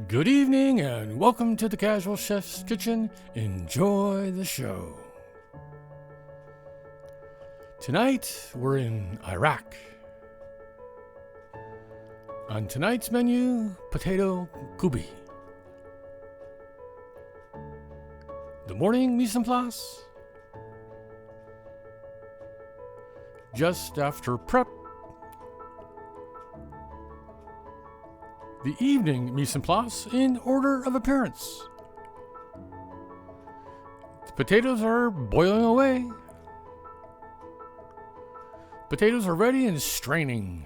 Good evening and welcome to the Casual Chef's Kitchen. Enjoy the show. Tonight we're in Iraq. On tonight's menu, potato Kubbi. The morning mise en place. Just after prep. The evening mise en place in order of appearance. The potatoes are boiling away. Potatoes are ready and straining.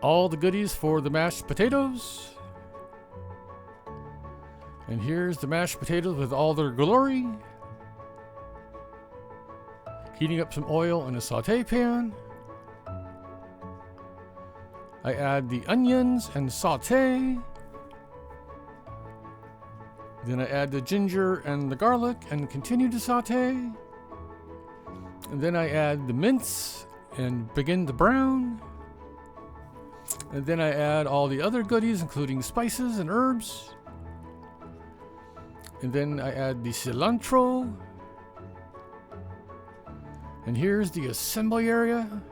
All the goodies for the mashed potatoes. And here's the mashed potatoes with all their glory. Heating up some oil in a saute pan. I add the onions and saute. Then I add the ginger and the garlic and continue to saute. And then I add the mince and begin to brown. And then I add all the other goodies, including spices and herbs. And then I add the cilantro. And here's the assembly area.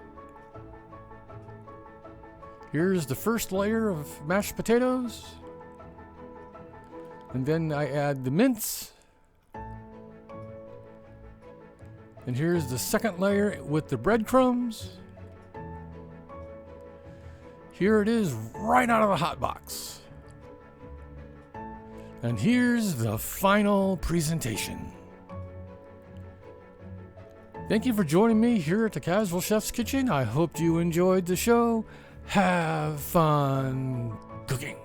Here's the first layer of mashed potatoes. And then I add the mince. And here's the second layer with the breadcrumbs. Here it is right out of the hot box. And here's the final presentation. Thank you for joining me here at the Casual Chef's Kitchen. I hope you enjoyed the show. Have fun cooking.